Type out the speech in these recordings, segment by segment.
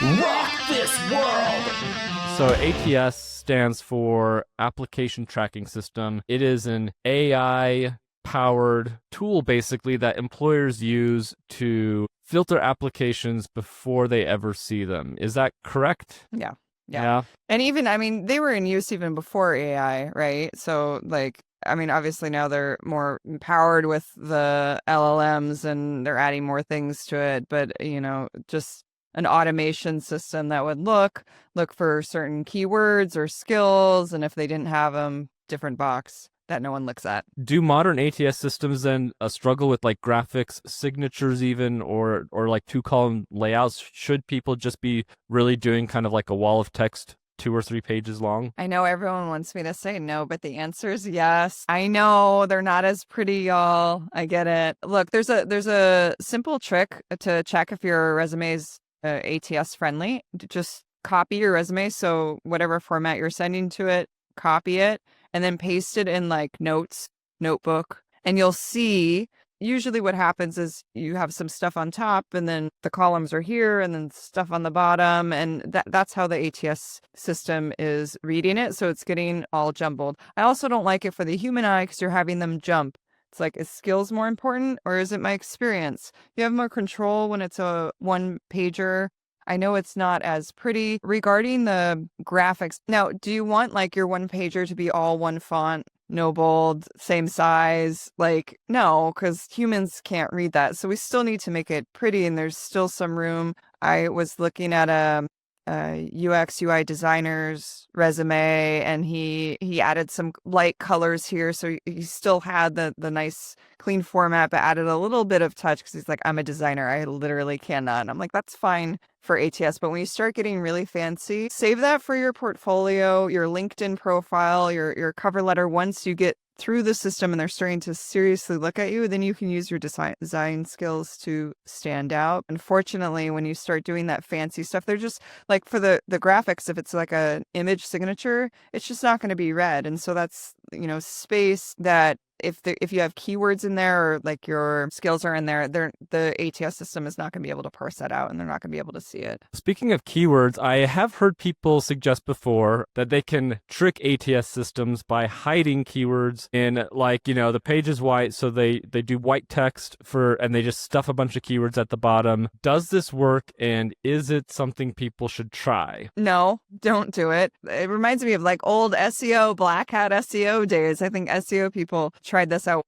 Rock this world! So ATS stands for Application Tracking System. It is an AI powered tool basically that employers use to filter applications before they ever see them. Is that correct? Yeah. Yeah. And even, I mean, they were in use even before AI, right? So, like, I mean, obviously now they're more empowered with the LLMs and they're adding more things to it. But, just an automation system that would look for certain keywords or skills. And if they didn't have them, different box that no one looks at. Do modern ATS systems then struggle with like graphics, signatures even, or like two-column layouts? Should people just be really doing kind of like a wall of text 2 or 3 pages long? I know everyone wants me to say no, but the answer is yes. I know they're not as pretty, y'all. I get it. Look, there's a simple trick to check if your resume is ATS friendly. Just copy your resume. So whatever format you're sending to it, copy it, and then paste it in like notes, notebook, and you'll see. Usually what happens is you have some stuff on top and then the columns are here and then stuff on the bottom. And that's how the ATS system is reading it. So it's getting all jumbled. I also don't like it for the human eye because you're having them jump. It's like, is skills more important or is it my experience? You have more control when it's a one pager. I know it's not as pretty. Regarding the graphics, now, do you want like your one pager to be all one font? No bold, same size? Like, no, because humans can't read that. So we still need to make it pretty and there's still some room. I was looking at a UX UI designer's resume and he added some light colors here. So he still had the nice clean format, but added a little bit of touch because he's like, I'm a designer. I literally cannot. And I'm like, that's fine for ATS. But when you start getting really fancy, save that for your portfolio, your LinkedIn profile, your cover letter. Once you get through the system and they're starting to seriously look at you, then you can use your design skills to stand out. Unfortunately, when you start doing that fancy stuff, they're just like for the graphics, if it's like an image signature, it's just not going to be read. And so that's, space that if you have keywords in there or like your skills are in there, the ATS system is not going to be able to parse that out and they're not going to be able to see it. Speaking of keywords, I have heard people suggest before that they can trick ATS systems by hiding keywords in like, the page is white, so they do white text and they just stuff a bunch of keywords at the bottom. Does this work and is it something people should try? No, don't do it. It reminds me of like old SEO, black hat SEO days. I think SEO people tried this out.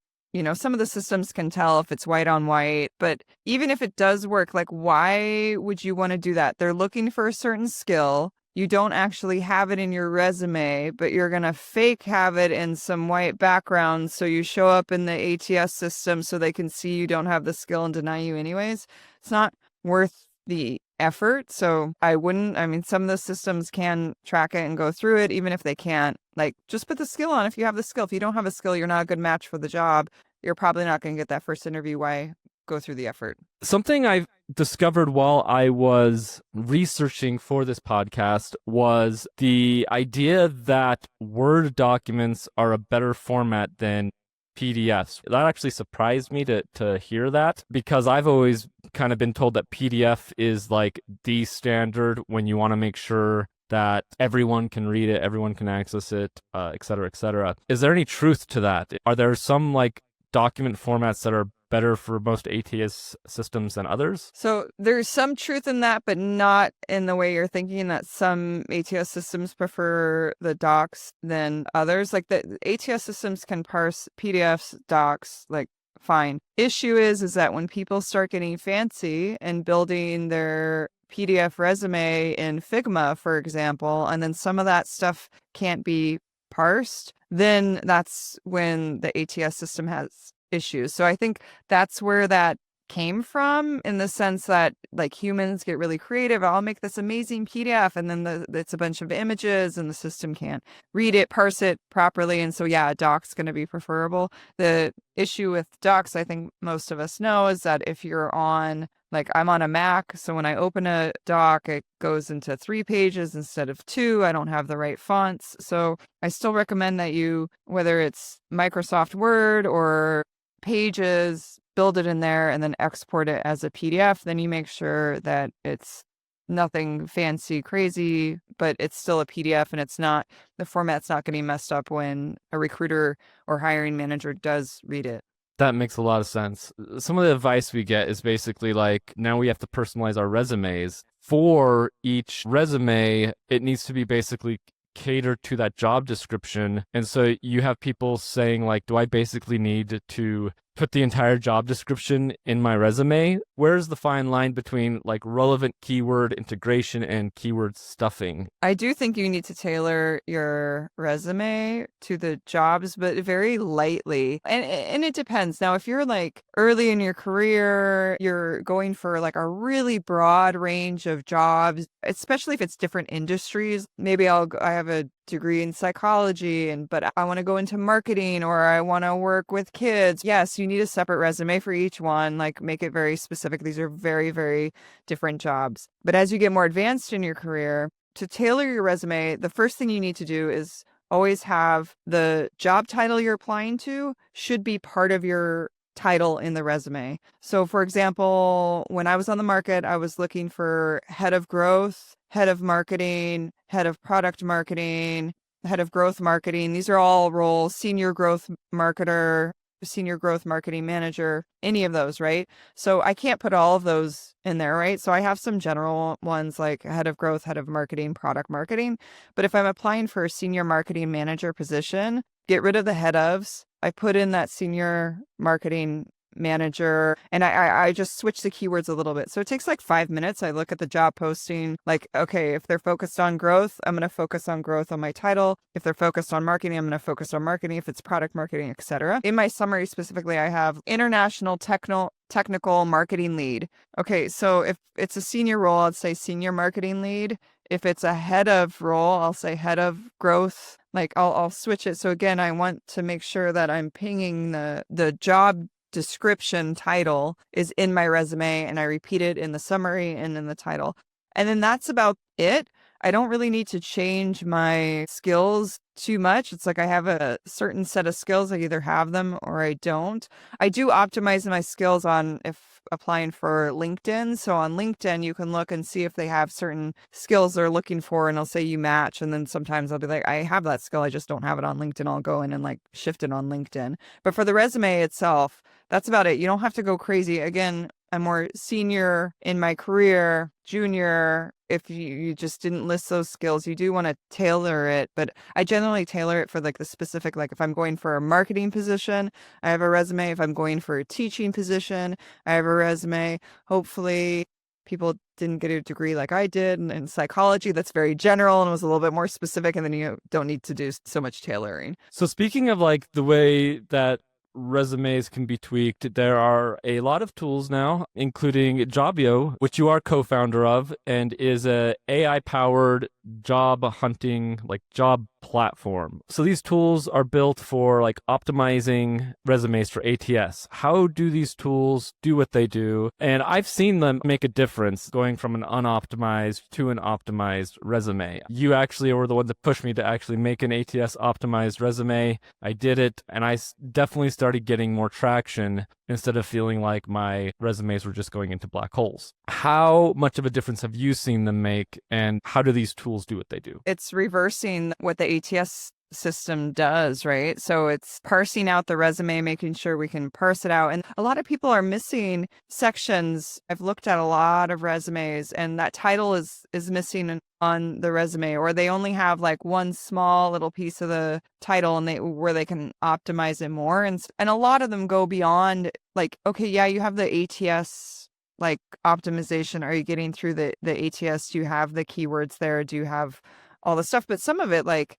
Some of the systems can tell if it's white on white, but even if it does work, like, why would you want to do that? They're looking for a certain skill. You don't actually have it in your resume, but you're going to fake have it in some white background. So you show up in the ATS system so they can see you don't have the skill and deny you anyways. It's not worth the effort. So some of the systems can track it and go through it, even if they can't. Like, just put the skill on if you have the skill. If you don't have a skill, you're not a good match for the job. You're probably not going to get that first interview. Why go through the effort? Something I've discovered while I was researching for this podcast was the idea that Word documents are a better format than PDFs. That actually surprised me to hear that, because I've always kind of been told that PDF is like the standard when you want to make sure that everyone can read it, everyone can access it, et cetera, et cetera. Is there any truth to that? Are there some like document formats that are better for most ATS systems than others? So there's some truth in that, but not in the way you're thinking, that some ATS systems prefer the docs than others. Like the ATS systems can parse PDFs, docs, like fine. Issue is that when people start getting fancy and building their PDF resume in Figma, for example, and then some of that stuff can't be parsed, then that's when the ATS system has issues. So I think that's where that came from, in the sense that like humans get really creative. I'll make this amazing PDF, and then it's a bunch of images and the system can't read it, parse it properly. And so, yeah, a doc's going to be preferable. The issue with docs, I think most of us know, is that if you're on, like, I'm on a Mac, so when I open a doc, it goes into 3 pages instead of 2. I don't have the right fonts. So I still recommend that you, whether it's Microsoft Word or Pages, build it in there and then export it as a PDF. Then you make sure that it's nothing fancy, crazy, but it's still a PDF and the format's not getting messed up when a recruiter or hiring manager does read it. That makes a lot of sense. Some of the advice we get is basically like, now we have to personalize our resumes. For each resume, it needs to be basically catered to that job description. And so you have people saying like, do I basically need to put the entire job description in my resume? Where's the fine line between like relevant keyword integration and keyword stuffing? I do think you need to tailor your resume to the jobs, but very lightly. And it depends. Now, if you're like early in your career, you're going for like a really broad range of jobs, especially if it's different industries. Maybe I have a degree in psychology but I want to go into marketing or I want to work with kids. Yes, you need a separate resume for each one, like make it very specific. These are very, very different jobs. But as you get more advanced in your career, to tailor your resume, the first thing you need to do is always have the job title you're applying to should be part of your title in the resume. So for example, when I was on the market, I was looking for head of growth, head of marketing, head of product marketing, head of growth marketing. These are all roles, senior growth marketer, senior growth marketing manager, any of those, right? So I can't put all of those in there, right? So I have some general ones like head of growth, head of marketing, product marketing. But if I'm applying for a senior marketing manager position, get rid of the head ofs. I put in that senior marketing manager and I just switch the keywords a little bit. So it takes like 5 minutes. I look at the job posting, like, okay, if they're focused on growth, I'm going to focus on growth on my title. If they're focused on marketing, I'm going to focus on marketing. If it's product marketing, etc. In my summary specifically, I have international technical marketing lead. Okay, so if it's a senior role, I'd say senior marketing lead. If it's a head of role, I'll say head of growth. Like I'll switch it. So again, I want to make sure that I'm pinging the job description title is in my resume and I repeat it in the summary and in the title. And then that's about it. I don't really need to change my skills too much. It's like I have a certain set of skills. I either have them or I don't. I do optimize my skills on if applying for LinkedIn. So on LinkedIn, you can look and see if they have certain skills they're looking for and I'll say you match. And then sometimes I'll be like, I have that skill. I just don't have it on LinkedIn. I'll go in and like shift it on LinkedIn. But for the resume itself, that's about it. You don't have to go crazy. Again, I'm more senior in my career, junior. If you just didn't list those skills, you do want to tailor it. But I generally tailor it for like the specific, like if I'm going for a marketing position, I have a resume. If I'm going for a teaching position, I have a resume. Hopefully people didn't get a degree like I did in psychology. That's very general and was a little bit more specific. And then you don't need to do so much tailoring. So speaking of like the way that resumes can be tweaked, there are a lot of tools now, including Jobbyo, which you are co-founder of and is a AI-powered job hunting, like job platform. So these tools are built for like optimizing resumes for ATS. How do these tools do what they do? And I've seen them make a difference going from an unoptimized to an optimized resume. You actually were the one that pushed me to actually make an ATS optimized resume. I did it and I definitely started getting more traction instead of feeling like my resumes were just going into black holes. How much of a difference have you seen them make and how do these tools do what they do? It's reversing what the ATS system does, right? So it's parsing out the resume, making sure we can parse it out. And a lot of people are missing sections. I've looked at a lot of resumes and that title is missing on the resume, or they only have like one small little piece of the title and where they can optimize it more. And a lot of them go beyond like, okay, yeah, you have the ATS like optimization. Are you getting through the ATS? Do you have the keywords there? Do you have all the stuff? But some of it, like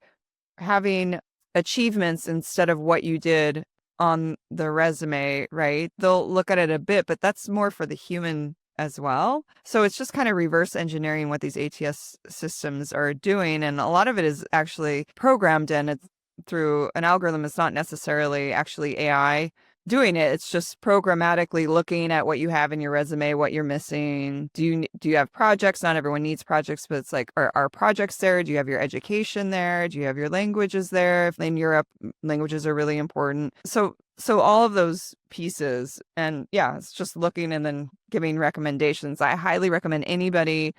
having achievements instead of what you did on the resume, right? They'll look at it a bit, but that's more for the human as well. So it's just kind of reverse engineering what these ATS systems are doing. And a lot of it is actually programmed in. It's through an algorithm. It's not necessarily actually AI doing it. It's just programmatically looking at what you have in your resume, what you're missing. Do you have projects? Not everyone needs projects, but it's like, are projects there? Do you have your education there? Do you have your languages there? If in Europe, languages are really important. So all of those pieces, and yeah, it's just looking and then giving recommendations. I highly recommend anybody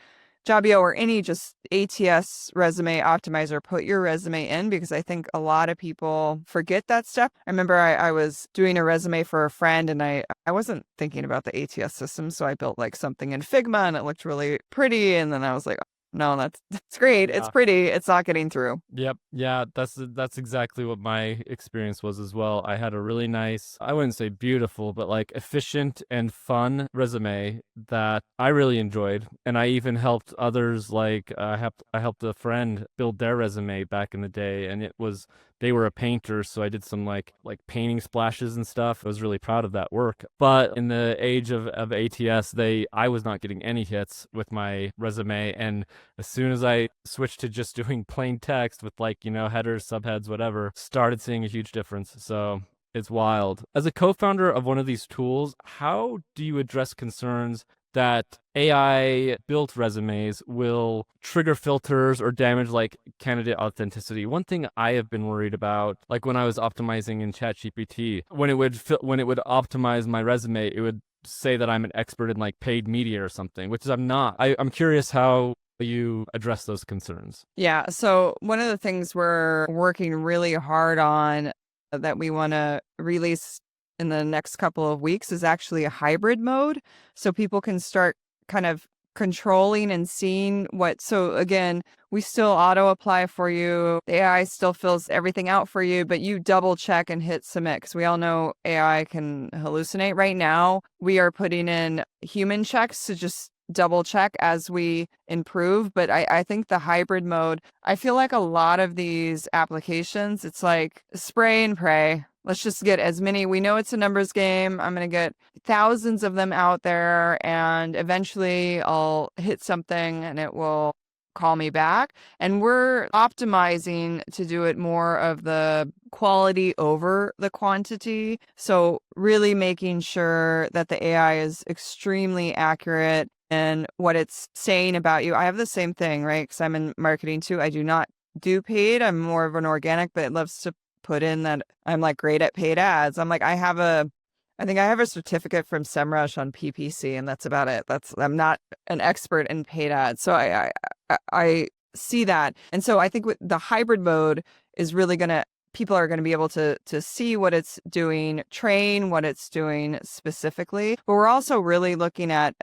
Jobbyo or any just ATS resume optimizer, put your resume in, because I think a lot of people forget that step. I remember I was doing a resume for a friend, and I wasn't thinking about the ATS system. So I built like something in Figma and it looked really pretty. And then I was like, no, that's great. It's Yeah. pretty. It's not getting through. Yep. Yeah, that's exactly what my experience was as well. I had a really nice, I wouldn't say beautiful, but like efficient and fun resume that I really enjoyed. And I even helped others, like I helped a friend build their resume back in the day, and they were a painter, so I did some like painting splashes and stuff. I was really proud of that work. But in the age of ATS, I was not getting any hits with my resume, and as soon as I switched to just doing plain text with like, headers, subheads, whatever, started seeing a huge difference. So it's wild. As a co-founder of one of these tools, how do you address concerns that AI built resumes will trigger filters or damage like candidate authenticity? One thing I have been worried about, like when I was optimizing in ChatGPT, when it would optimize my resume, it would say that I'm an expert in like paid media or something, which I'm not. I'm curious how you address those concerns. Yeah. So one of the things we're working really hard on that we want to release in the next couple of weeks is actually a hybrid mode. So people can start kind of controlling and seeing so again, we still auto apply for you. The AI still fills everything out for you, but you double check and hit submit, because we all know AI can hallucinate. Right now, we are putting in human checks to just double check as we improve. But I think the hybrid mode, I feel like a lot of these applications, it's like spray and pray. Let's just get as many. We know it's a numbers game. I'm going to get thousands of them out there, and eventually I'll hit something and it will call me back. And we're optimizing to do it more of the quality over the quantity. So really making sure that the AI is extremely accurate in what it's saying about you. I have the same thing, right? Because I'm in marketing too. I do not do paid. I'm more of an organic, but it loves to put in that I'm like great at paid ads. I'm like, I think I have a certificate from SEMrush on PPC, and that's about it. I'm not an expert in paid ads. So I see that. And so I think with the hybrid mode is really people are going to be able to see what it's doing, train what it's doing specifically. But we're also really looking at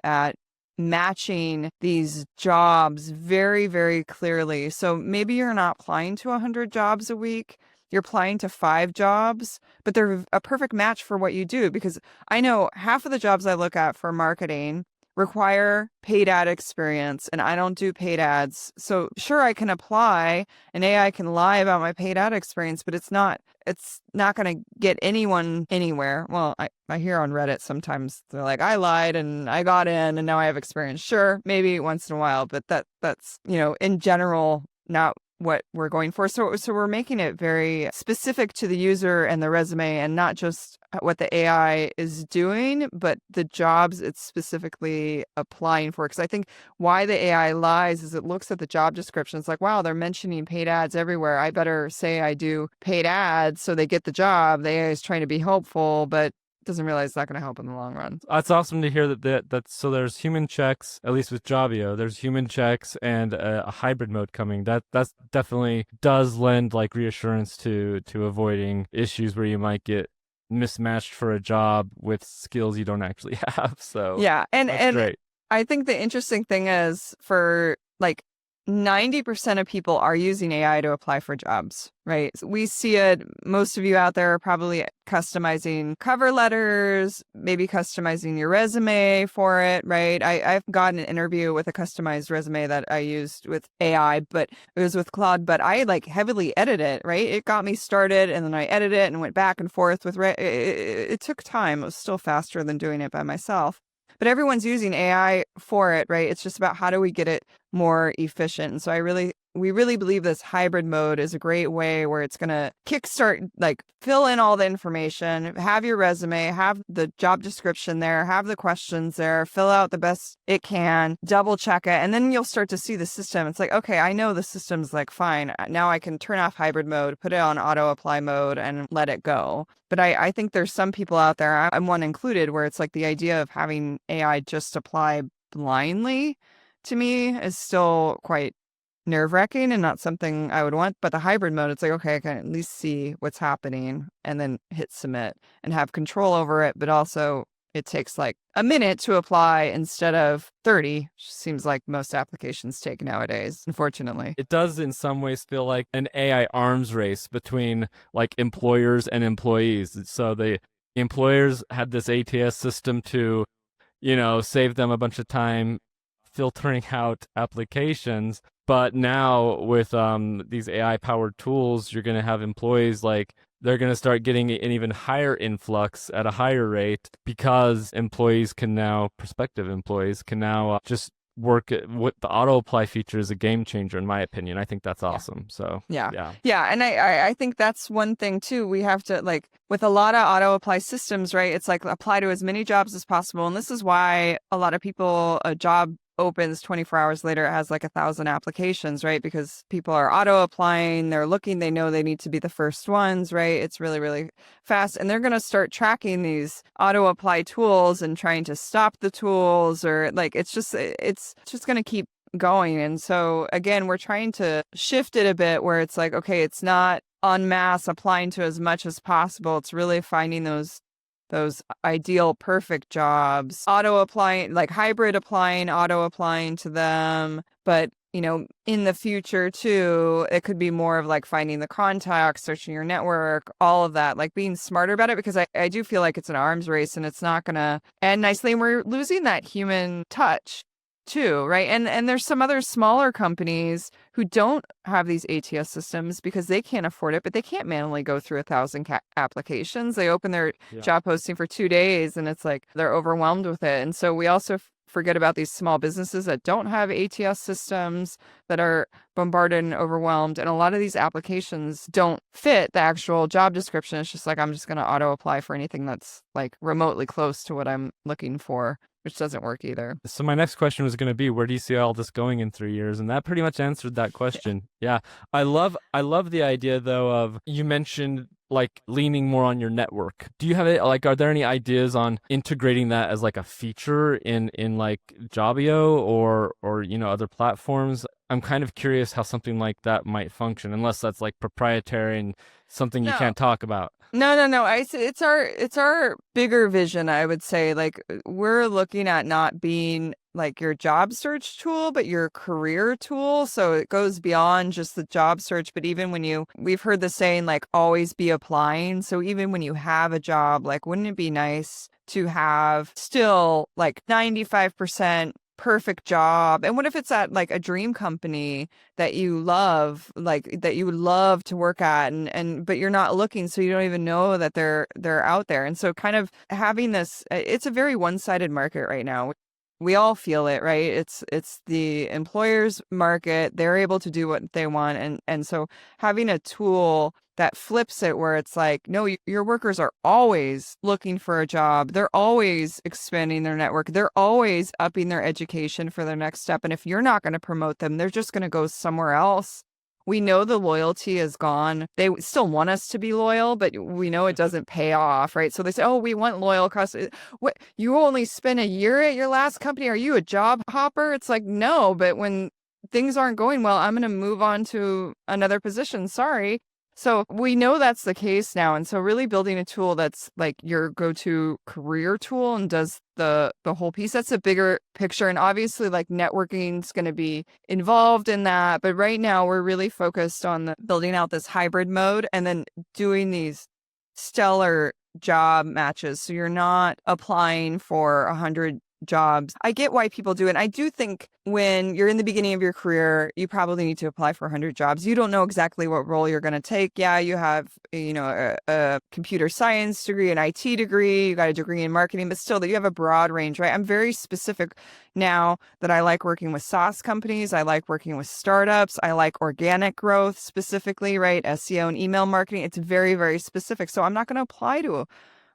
matching these jobs very, very clearly. So maybe you're not applying to 100 jobs a week. You're applying to 5 jobs, but they're a perfect match for what you do, because I know half of the jobs I look at for marketing require paid ad experience, and I don't do paid ads. So sure, I can apply and AI can lie about my paid ad experience, but it's not going to get anyone anywhere. Well, I hear on Reddit sometimes they're like, I lied and I got in and now I have experience. Sure, maybe once in a while, but that's, in general, not what we're going for. So we're making it very specific to the user and the resume, and not just what the AI is doing, but the jobs it's specifically applying for. Because I think why the AI lies is it looks at the job description. It's like, wow, they're mentioning paid ads everywhere. I better say I do paid ads so they get the job. The AI is trying to be helpful, but doesn't realize it's not going to help in the long run. It's awesome to hear that so there's human checks, at least with Jobbyo. There's human checks and a hybrid mode coming. That's definitely does lend like reassurance to avoiding issues where you might get mismatched for a job with skills you don't actually have. So yeah, and great. I think the interesting thing is, for like 90% of people are using AI to apply for jobs, right? So we see it. Most of you out there are probably customizing cover letters, maybe customizing your resume for it, right? I've gotten an interview with a customized resume that I used with AI, but it was with Claude, but I like heavily edit it, right? It got me started, and then I edited it and went back and forth with it took time. It was still faster than doing it by myself. But everyone's using AI for it, right? It's just about how do we get it more efficient. And so we really believe this hybrid mode is a great way where it's going to kickstart, like fill in all the information, have your resume, have the job description there, have the questions there, fill out the best it can, double check it. And then you'll start to see the system. It's like, okay, I know the system's like, fine. Now I can turn off hybrid mode, put it on auto apply mode, and let it go. But I think there's some people out there, I'm one included, where it's like the idea of having AI just apply blindly to me is still quite nerve-wracking and not something I would want. But the hybrid mode, it's like, okay, I can at least see what's happening and then hit submit and have control over it. But also it takes like a minute to apply instead of 30, which seems like most applications take nowadays, unfortunately. It does in some ways feel like an AI arms race between like employers and employees. So the employers had this ATS system to, save them a bunch of time filtering out applications. But now with these AI powered tools, you're going to have employees like they're going to start getting an even higher influx at a higher rate because prospective employees can now just work with the auto apply feature is a game changer in my opinion. I think that's awesome. So yeah. And I think that's one thing too. We have to like with a lot of auto apply systems, right? It's like apply to as many jobs as possible. And this is why a lot of people, a job opens 24 hours later, it has like 1,000 applications, right? Because people are auto applying, they're looking, they know they need to be the first ones, right? It's really, really fast. And they're going to start tracking these auto apply tools and trying to stop the tools or like, it's just going to keep going. And so again, we're trying to shift it a bit where it's like, okay, it's not en masse applying to as much as possible. It's really finding those ideal perfect jobs, auto applying, like hybrid applying, auto applying to them. But, in the future too, it could be more of like finding the contacts, searching your network, all of that, like being smarter about it, because I do feel like it's an arms race and it's not going to end nicely. And we're losing that human touch too, right? And there's some other smaller companies who don't have these ATS systems because they can't afford it, but they can't manually go through 1,000 applications. They open their job posting for 2 days and it's like they're overwhelmed with it. And so we also forget about these small businesses that don't have ATS systems that are bombarded and overwhelmed. And a lot of these applications don't fit the actual job description. It's just like, I'm just going to auto apply for anything that's like remotely close to what I'm looking for, which doesn't work either. So my next question was going to be, where do you see all this going in 3 years? And that pretty much answered that question. Yeah. I love the idea though of, you mentioned like leaning more on your network. Do you have it? Like, are there any ideas on integrating that as like a feature in like Jobbyo or other platforms? I'm kind of curious how something like that might function, unless that's like proprietary and something you can't talk about. No. It's our bigger vision, I would say. Like, we're looking at not being like your job search tool, but your career tool. So it goes beyond just the job search. But even when we've heard the saying, like, always be applying. So even when you have a job, like, wouldn't it be nice to have still like 95% perfect job? And what if it's at like a dream company that you love, like that you would love to work at, and but you're not looking, so you don't even know that they're out there. And so kind of having this, it's a very one-sided market right now. We all feel it, right? It's the employer's market. They're able to do what they want. And so having a tool that flips it where it's like, no, your workers are always looking for a job. They're always expanding their network. They're always upping their education for their next step. And if you're not going to promote them, they're just going to go somewhere else. We know the loyalty is gone. They still want us to be loyal, but we know it doesn't pay off, right? So they say, oh, we want loyal customers. What, you only spent a year at your last company? Are you a job hopper? It's like, no, but when things aren't going well, I'm going to move on to another position. Sorry. So we know that's the case now. And so really building a tool that's like your go-to career tool and does the whole piece, that's a bigger picture. And obviously like networking is going to be involved in that. But right now we're really focused on building out this hybrid mode and then doing these stellar job matches. So you're not applying for 100 jobs. I get why people do it. I do think when you're in the beginning of your career, you probably need to apply for 100 jobs. You don't know exactly what role you're going to take. Yeah, you have, a computer science degree, an IT degree, you got a degree in marketing, but still that you have a broad range, right? I'm very specific now that I like working with SaaS companies. I like working with startups. I like organic growth specifically, right? SEO and email marketing. It's very, very specific. So I'm not going to apply to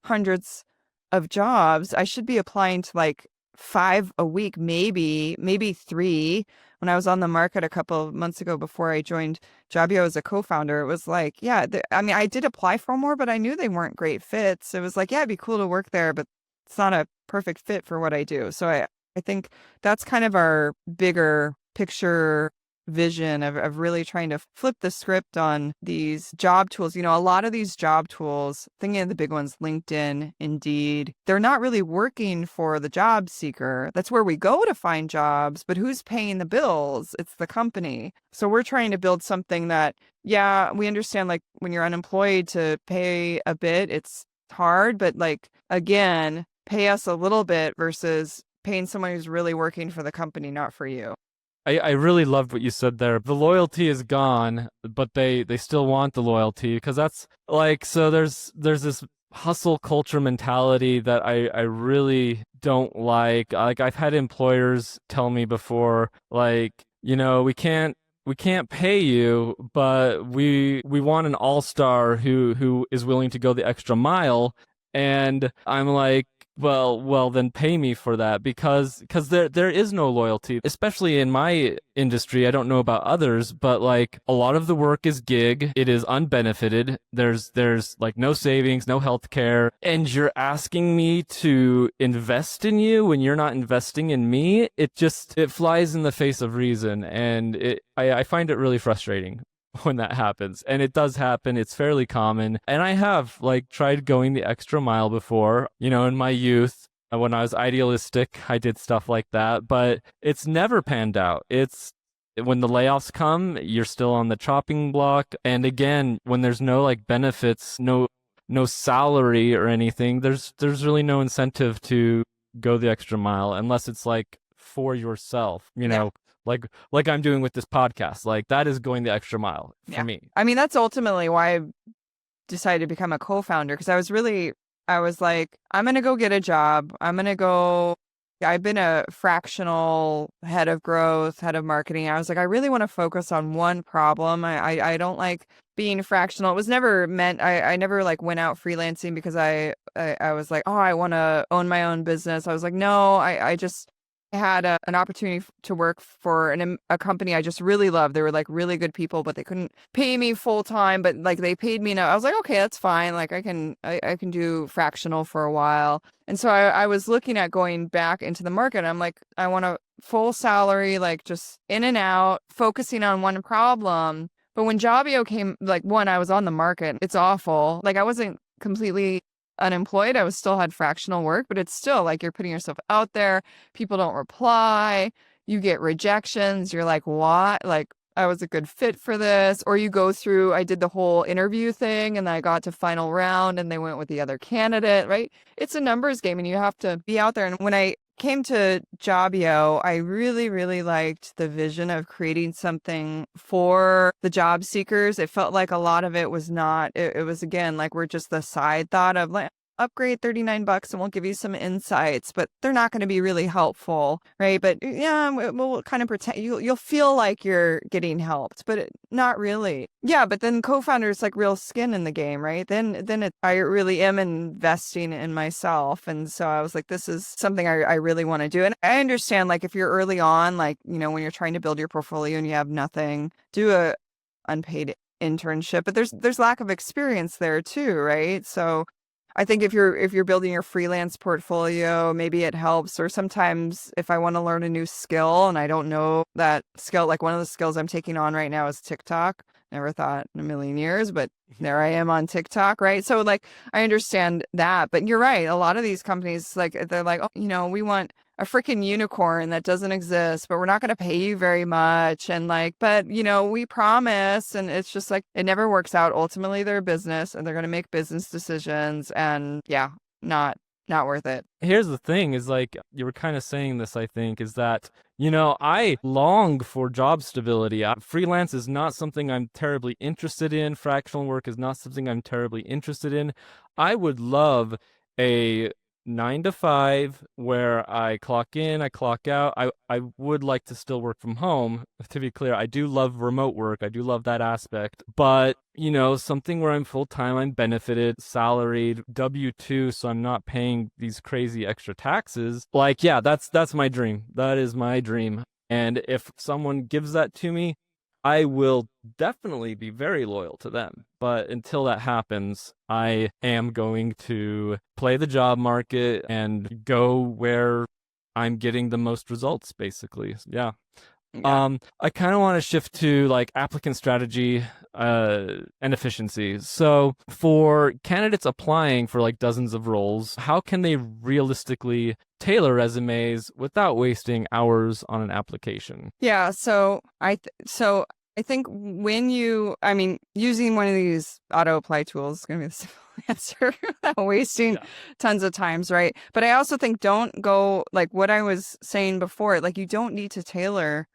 hundreds of jobs. I should be applying to like 5 a week, maybe 3. When I was on the market a couple of months ago before I joined Jobbyo as a co-founder, it was like, I did apply for more, but I knew they weren't great fits. It was like, yeah, it'd be cool to work there, but it's not a perfect fit for what I do. So I think that's kind of our bigger picture vision of really trying to flip the script on these job tools. A lot of these job tools, thinking of the big ones, LinkedIn, Indeed, they're not really working for the job seeker. That's where we go to find jobs, but who's paying the bills? It's the company. So we're trying to build something that, yeah, we understand like when you're unemployed to pay a bit, it's hard, but like, again, pay us a little bit versus paying someone who's really working for the company, not for you. I really loved what you said there. The loyalty is gone, but they still want the loyalty because that's like, so there's this hustle culture mentality that I really don't like. Like I've had employers tell me before, like, we can't pay you, but we want an all-star who is willing to go the extra mile. And I'm like, well, then pay me for that because there is no loyalty, especially in my industry. I don't know about others, but like a lot of the work is gig. It is unbenefited. There's like no savings, no health care, and you're asking me to invest in you when you're not investing in me. It flies in the face of reason, and I find it really frustrating when that happens. And it does happen. It's fairly common. And I have like tried going the extra mile before, in my youth. When I was idealistic, I did stuff like that, but it's never panned out. It's when the layoffs come, you're still on the chopping block. And again, when there's no like benefits, no salary or anything, there's really no incentive to go the extra mile unless it's like for yourself, Yeah. like I'm doing with this podcast. Like that is going the extra mile for me. I mean, that's ultimately why I decided to become a co-founder because I was like, I'm going to go get a job. I've been a fractional head of growth, head of marketing. I was like, I really want to focus on one problem. I don't like being fractional. It was never meant, I never like went out freelancing because I was like, oh, I want to own my own business. I was like, no, I just had an opportunity to work for a company I just really loved. They were like really good people, but they couldn't pay me full time, but like they paid me enough. I was like, okay, that's fine. Like I can do fractional for a while. And so I was looking at going back into the market. I'm like, I want a full salary, like just in and out, focusing on one problem. But when Jobbyo came, like one, I was on the market. It's awful. Like I wasn't completely unemployed. I was still had fractional work, but it's still like you're putting yourself out there. People don't reply. You get rejections. You're like, what? Like I was a good fit for this. Or you go through, I did the whole interview thing and I got to final round and they went with the other candidate, right? It's a numbers game and you have to be out there. And when I came to Jobbyo, I really, really liked the vision of creating something for the job seekers. It felt like a lot of it was not, it was again, like we're just the side thought of like, upgrade $39 and we'll give you some insights, but they're not going to be really helpful, right? But yeah, we'll kind of pretend you'll feel like you're getting helped, but not really. Yeah, but then co-founders like real skin in the game, right? Then I really am investing in myself, and so I was like, this is something I really want to do. And I understand like if you're early on, like when you're trying to build your portfolio and you have nothing, do a unpaid internship, but there's lack of experience there too, right? So I think if you're building your freelance portfolio, maybe it helps. Or sometimes if I want to learn a new skill and I don't know that skill, like one of the skills I'm taking on right now is TikTok. Never thought in a million years, but there I am on TikTok, right? So like I understand that, but you're right. A lot of these companies, like they're like, oh, we want a freaking unicorn that doesn't exist, but we're not going to pay you very much. And like, but we promise. And it's just like, it never works out. Ultimately, they're a business and they're going to make business decisions and yeah, not worth it. Here's the thing is like, you were kind of saying this, I think, is that, I long for job stability. Freelance is not something I'm terribly interested in. Fractional work is not something I'm terribly interested in. I would love a 9 to 5 where I clock in, I clock out. I would like to still work from home. To be clear, I do love remote work. I do love that aspect. But, something where I'm full-time, I'm benefited, salaried, W-2, so I'm not paying these crazy extra taxes. Like, yeah, that's my dream. That is my dream. And if someone gives that to me, I will definitely be very loyal to them. But until that happens, I am going to play the job market and go where I'm getting the most results, basically. Yeah. Yeah. I kind of want to shift to like applicant strategy and efficiency. So for candidates applying for like dozens of roles, how can they realistically tailor resumes without wasting hours on an application? Yeah, so I think using one of these auto apply tools is going to be the simple answer without wasting tons of times, right? But I also think don't go like what I was saying before, like you don't need to tailor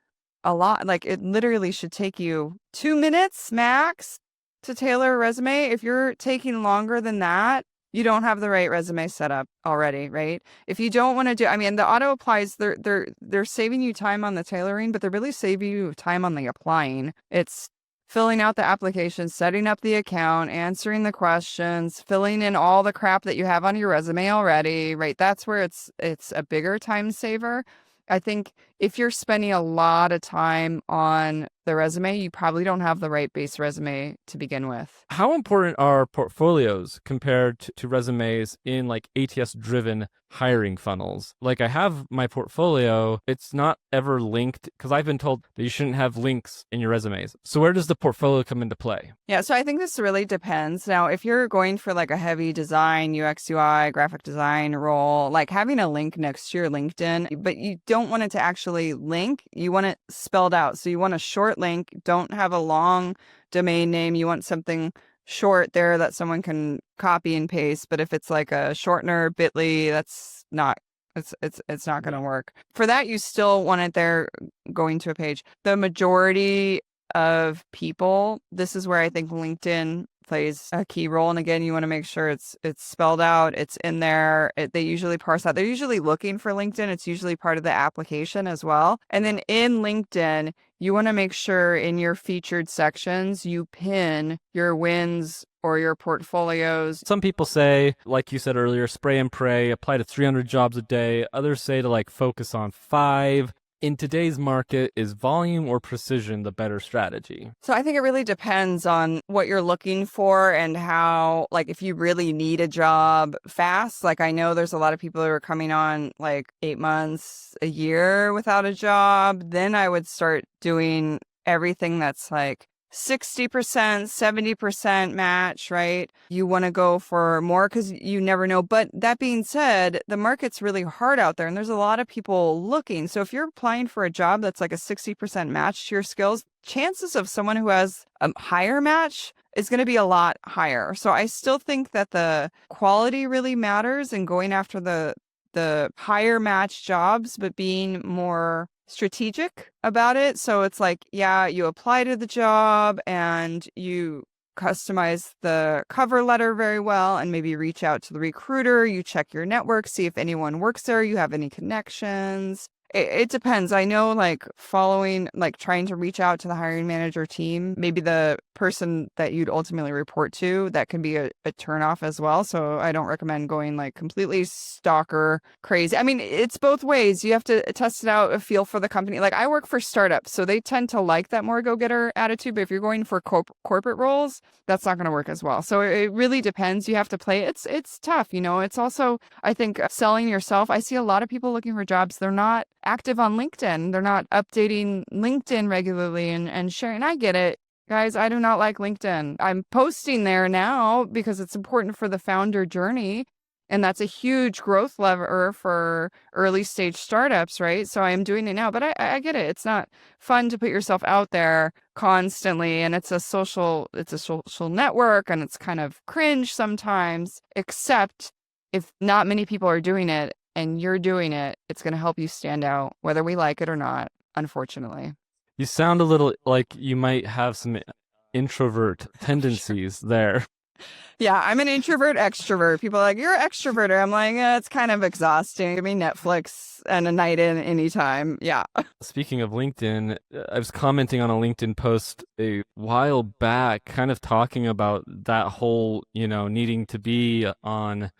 a lot. Like it literally should take you 2 minutes max to tailor a resume. If you're taking longer than that, you don't have the right resume set up already, right? If you don't want to do, the auto applies, they're saving you time on the tailoring, but they're really saving you time on the applying. It's filling out the application, setting up the account, answering the questions, filling in all the crap that you have on your resume already, right? That's where it's a bigger time saver. I think if you're spending a lot of time on the resume, you probably don't have the right base resume to begin with. How important are portfolios compared to resumes in like ATS-driven hiring funnels? Like I have my portfolio, it's not ever linked because I've been told that you shouldn't have links in your resumes. So where does the portfolio come into play? Yeah, so I think this really depends. Now, if you're going for like a heavy design, UX, UI, graphic design role, like having a link next to your LinkedIn, but you don't want it to actually link, you want it spelled out. So you want a short link, don't have a long domain name. You want something short there that someone can copy and paste. But if it's like a shortener, bit.ly, that's not it's not going to work. For that, you still want it there going to a page. The majority of people, this is where I think LinkedIn plays a key role. And again, you want to make sure it's spelled out, it's in there. They usually parse out. They're usually looking for LinkedIn. It's usually part of the application as well. And then in LinkedIn, you want to make sure in your featured sections, you pin your wins or your portfolios. Some people say, like you said earlier, spray and pray, apply to 300 jobs a day. Others say to like focus on 5. In today's market, is volume or precision the better strategy? So I think it really depends on what you're looking for and how, like, if you really need a job fast. Like, I know there's a lot of people who are coming on like 8 months, a year without a job. Then I would start doing everything that's like 60%, 70% match, right? You want to go for more because you never know. But that being said, the market's really hard out there and there's a lot of people looking. So if you're applying for a job that's like a 60% match to your skills, chances of someone who has a higher match is going to be a lot higher. So I still think that the quality really matters and going after the higher match jobs, but being more strategic about it. So it's like, yeah, you apply to the job and you customize the cover letter very well and maybe reach out to the recruiter. You check your network, see if anyone works there, you have any connections. It depends. I know like trying to reach out to the hiring manager team, maybe the person that you'd ultimately report to, that can be a turnoff as well. So I don't recommend going like completely stalker crazy. I mean, it's both ways. You have to test it out, a feel for the company. Like I work for startups, so they tend to like that more go-getter attitude. But if you're going for corporate roles, that's not going to work as well. So it really depends. You have to play. It's tough. It's also, I think, selling yourself. I see a lot of people looking for jobs. They're not active on LinkedIn. They're not updating LinkedIn regularly and sharing. I get it. Guys, I do not like LinkedIn. I'm posting there now because it's important for the founder journey. And that's a huge growth lever for early stage startups, right? So I am doing it now, but I get it. It's not fun to put yourself out there constantly. And it's a social network and it's kind of cringe sometimes, except if not many people are doing it and you're doing it, it's going to help you stand out, whether we like it or not, unfortunately. You sound a little like you might have some introvert tendencies there. Yeah, I'm an introvert extrovert. People are like, you're an extrovert. I'm like, it's kind of exhausting. Give me Netflix and a night in anytime. Yeah. Speaking of LinkedIn, I was commenting on a LinkedIn post a while back, kind of talking about that whole, needing to be on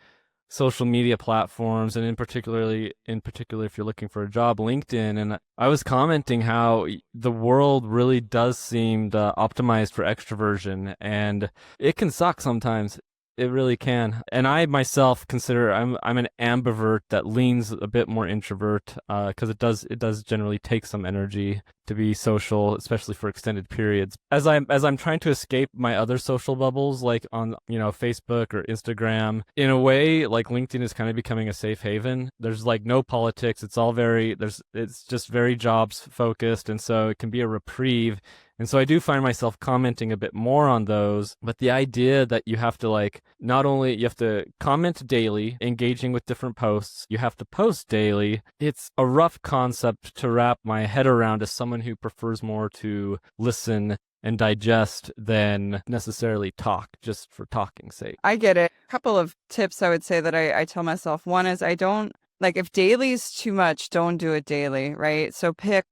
social media platforms, and in particular if you're looking for a job, LinkedIn. And I was commenting how the world really does seem optimized for extroversion, and it can suck sometimes. It really can. And I myself consider I'm an ambivert that leans a bit more introvert, because it does generally take some energy to be social, especially for extended periods. As I'm trying to escape my other social bubbles, like on Facebook or Instagram, in a way, like LinkedIn is kind of becoming a safe haven. There's like no politics. It's just very jobs focused, and so it can be a reprieve. And so I do find myself commenting a bit more on those, but the idea that you have to not only you have to comment daily, engaging with different posts, you have to post daily. It's a rough concept to wrap my head around as someone who prefers more to listen and digest than necessarily talk just for talking's sake. I get it. A couple of tips I would say that I tell myself. One is I don't like if daily is too much, don't do it daily, right? So pick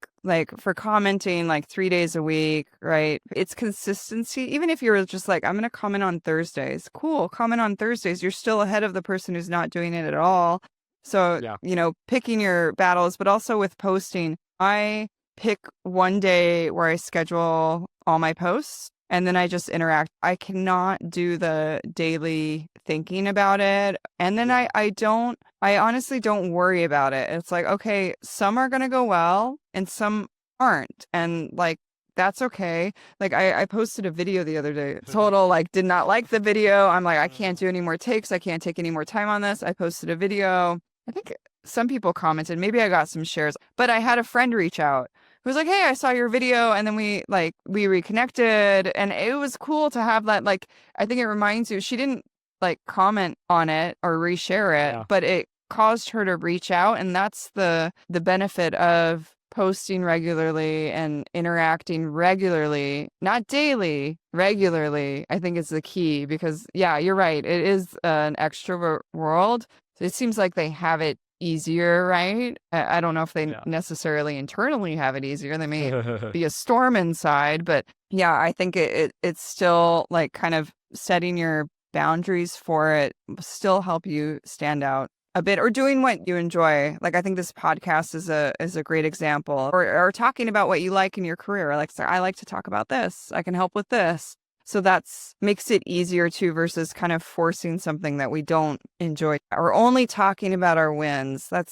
for commenting 3 days a week, right? It's consistency. Even if you're just I'm going to comment on Thursdays. Cool. Comment on Thursdays. You're still ahead of the person who's not doing it at all. So, Yeah. Picking your battles, but also with posting, I pick one day where I schedule all my posts and then I just interact. I cannot do the daily thinking about it. And then I honestly don't worry about it. It's okay, some are going to go well and some aren't. And that's okay. I posted a video the other day. Total did not like the video. I'm I can't do any more takes. I can't take any more time on this. I posted a video. I think some people commented. Maybe I got some shares. But I had a friend reach out who was hey, I saw your video, and then we reconnected, and it was cool to have that. I think it reminds you. She didn't comment on it or reshare it, but it caused her to reach out, and that's the benefit of posting regularly and interacting regularly, not daily, regularly. I think is the key because you're right. It is an extrovert world. It seems like they have it easier, right? I don't know if they necessarily internally have it easier. They may be a storm inside, but I think it's still kind of setting your boundaries for it still help you stand out a bit, or doing what you enjoy. I think this podcast is a great example, or talking about what you like in your career. I like to talk about this. I can help with this. So that's makes it easier too, versus kind of forcing something that we don't enjoy or only talking about our wins. I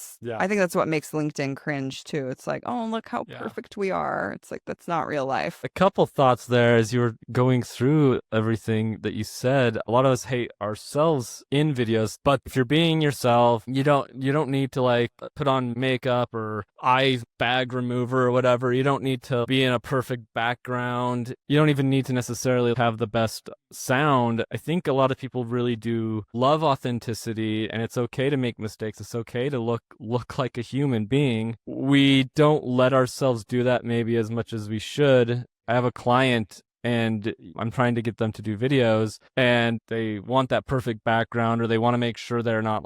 think that's what makes LinkedIn cringe too. It's oh, look how perfect we are. It's that's not real life. A couple thoughts there as you were going through everything that you said. A lot of us hate ourselves in videos, but if you're being yourself, you don't need to put on makeup or eye bag remover or whatever. You don't need to be in a perfect background. You don't even need to necessarily have the best sound. I think a lot of people really do love authenticity, and it's okay to make mistakes. It's okay to look like a human being. We don't let ourselves do that maybe as much as we should. I have a client and I'm trying to get them to do videos, and they want that perfect background, or they want to make sure they're not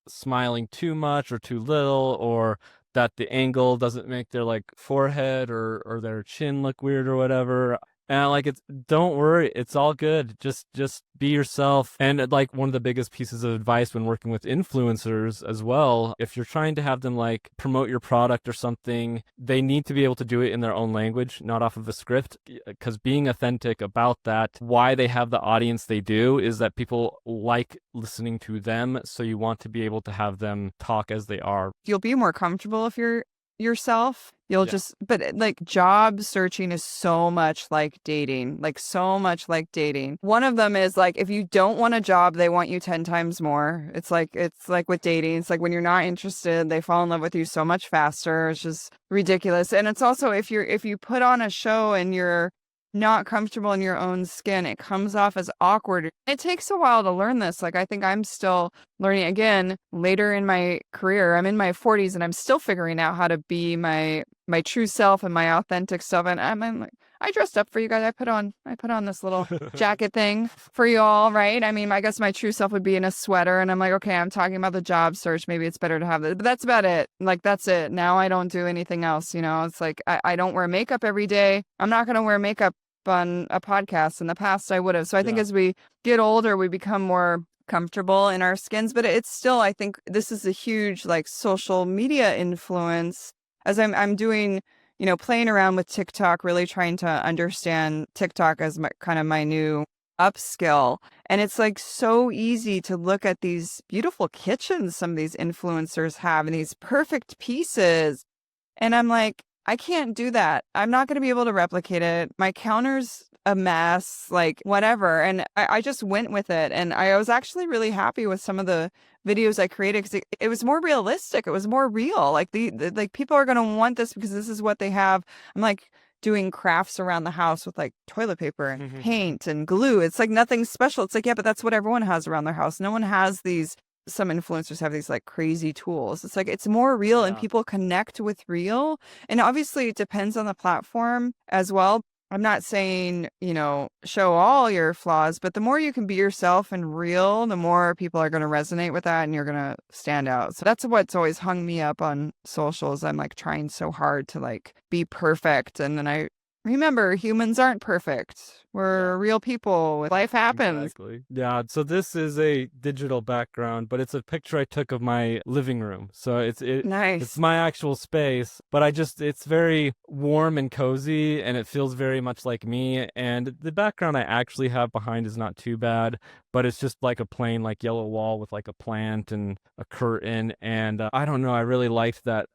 smiling too much or too little, or that the angle doesn't make their forehead or their chin look weird or whatever. And don't worry, it's all good. Just be yourself. And one of the biggest pieces of advice when working with influencers as well, if you're trying to have them promote your product or something, they need to be able to do it in their own language, not off of a script. Because being authentic about that, why they have the audience they do, is that people like listening to them. So you want to be able to have them talk as they are. You'll be more comfortable if you're yourself. You'll just, but job searching is so much like dating, so much like dating. One of them is if you don't want a job, they want you 10 times more. It's like with dating. It's when you're not interested, they fall in love with you so much faster. It's just ridiculous. And it's also, if you put on a show and you're not comfortable in your own skin, it comes off as awkward. It takes a while to learn this. I think I'm still learning again later in my career. I'm in my 40s and I'm still figuring out how to be my true self and my authentic self. And I dressed up for you guys. I put on this little jacket thing for you all, right? I mean, I guess my true self would be in a sweater, and I'm okay, I'm talking about the job search. Maybe it's better to have it, but that's about it. That's it. Now I don't do anything else. It's I don't wear makeup every day. I'm not going to wear makeup on a podcast. In the past I would have. So I think as we get older, we become more comfortable in our skins, but it's still, I think this is a huge social media influence. As I'm doing, playing around with TikTok, really trying to understand TikTok as my new upskill. And it's like so easy to look at these beautiful kitchens some of these influencers have and these perfect pieces. And I'm like, I can't do that. I'm not going to be able to replicate it. My counter's a mess, like whatever. And I just went with it. And I was actually really happy with some of the videos I created because it was more realistic. It was more real. Like like people are going to want this because this is what they have. I'm like doing crafts around the house with like toilet paper and paint and glue. It's like nothing special. It's like, yeah, but that's what everyone has around their house. No one has these. Some influencers have these like crazy tools. It's like it's more real and people connect with real. And obviously it depends on the platform as well. I'm not saying, show all your flaws, but the more you can be yourself and real, the more people are going to resonate with that and you're going to stand out. So that's what's always hung me up on socials. I'm like trying so hard to like be perfect. And then I remember humans aren't perfect. We're real people. Life happens. Exactly. Yeah. So this is a digital background, but it's a picture I took of my living room. So Nice. it's my actual space, but it's very warm and cozy and it feels very much like me. And the background I actually have behind is not too bad, but it's just like a plain like yellow wall with like a plant and a curtain. And I don't know, I really liked that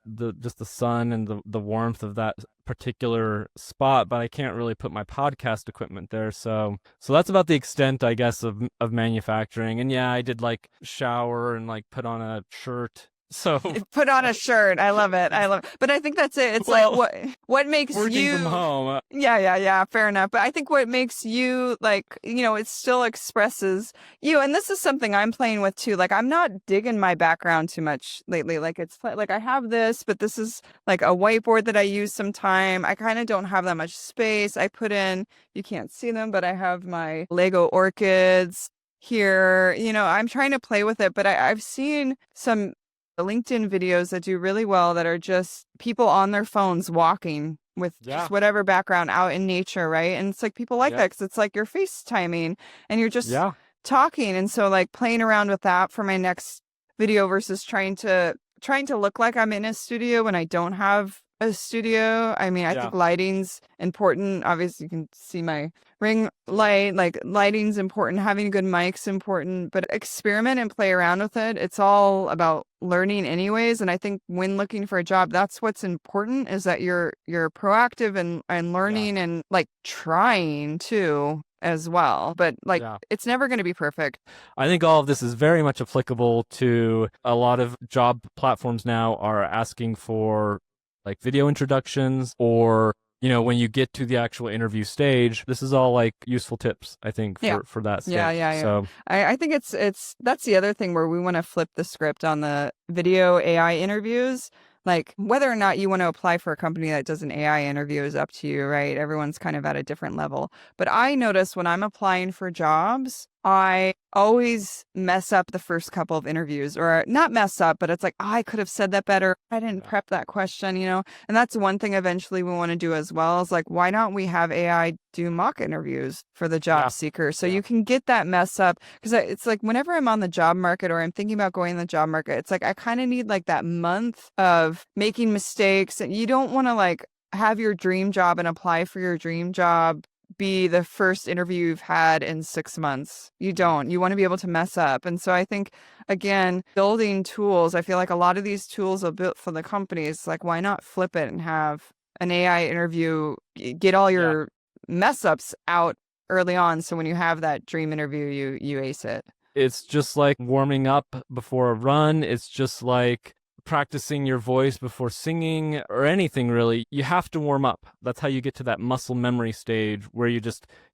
just the sun and the warmth of that particular spot, but I can't really put my podcast equipment there. So that's about the extent, I guess, of manufacturing. And yeah, I did like shower and like put on a shirt. So put on a shirt. I love it. But I think that's it. It's well, like what makes working you from home. Yeah. Fair enough. But I think what makes you like, it still expresses you. And this is something I'm playing with too. Like I'm not digging my background too much lately. Like it's like I have this, but this is like a whiteboard that I use sometime. I kind of don't have that much space. I put in, you can't see them, but I have my Lego orchids here. I'm trying to play with it, but I've seen some LinkedIn videos that do really well that are just people on their phones walking with just whatever background out in nature, right? And it's like people like that because it's like you're FaceTiming and you're just talking. And so like playing around with that for my next video versus trying to look like I'm in a studio when I don't have a studio. I mean, I think lighting's important. Obviously, you can see my ring light. Like lighting's important. Having good mic's important. But experiment and play around with it. It's all about learning, anyways. And I think when looking for a job, that's what's important is that you're proactive and learning and like trying too as well. But like it's never going to be perfect. I think all of this is very much applicable to a lot of job platforms now are asking for like video introductions or when you get to the actual interview stage. This is all like useful tips, I think, for that stage. Yeah. So I think it's that's the other thing where we want to flip the script on the video AI interviews. Like whether or not you want to apply for a company that does an AI interview is up to you, right? Everyone's kind of at a different level. But I notice when I'm applying for jobs, I always mess up the first couple of interviews, or not mess up, but it's like, I could have said that better. I didn't prep that question, And that's one thing eventually we want to do as well is like, why don't we have AI do mock interviews for the job seeker? So you can get that mess up. Because it's like whenever I'm on the job market or I'm thinking about going in the job market, it's like I kind of need like that month of making mistakes. And you don't want to like have your dream job and apply for your dream job be the first interview you've had in 6 months. You don't. You want to be able to mess up. And so I think, again, building tools, I feel like a lot of these tools are built for the companies. Like, why not flip it and have an AI interview, get all your mess ups out early on. So when you have that dream interview, you ace it. It's just like warming up before a run. It's just like practicing your voice before singing or anything really. You have to warm up. That's how you get to that muscle memory stage where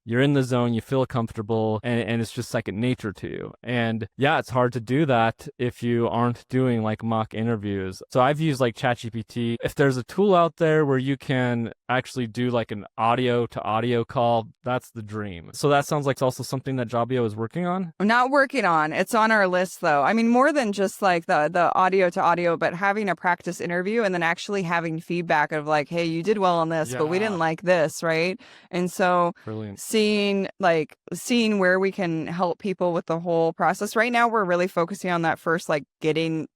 you're in the zone, you feel comfortable, and it's just second nature to you. And it's hard to do that if you aren't doing like mock interviews. So I've used like ChatGPT. If there's a tool out there where you can actually do like an audio to audio call, that's the dream. So that sounds like it's also something that Jobbyo is working on? I'm not working on. It's on our list though. I mean, more than just like the audio to audio, but having a practice interview and then actually having feedback of like, hey, you did well on this, but we didn't like this, right? And so brilliant. Seeing where we can help people with the whole process. Right now, we're really focusing on that first, like getting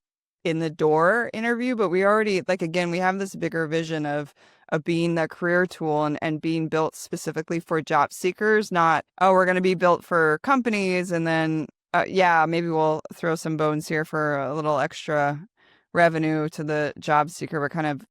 in the door interview, but we already, like, again, we have this bigger vision of of being the career tool and being built specifically for job seekers, not, oh, we're going to be built for companies and then, yeah, maybe we'll throw some bones here for a little extra revenue to the job seeker. But kind of,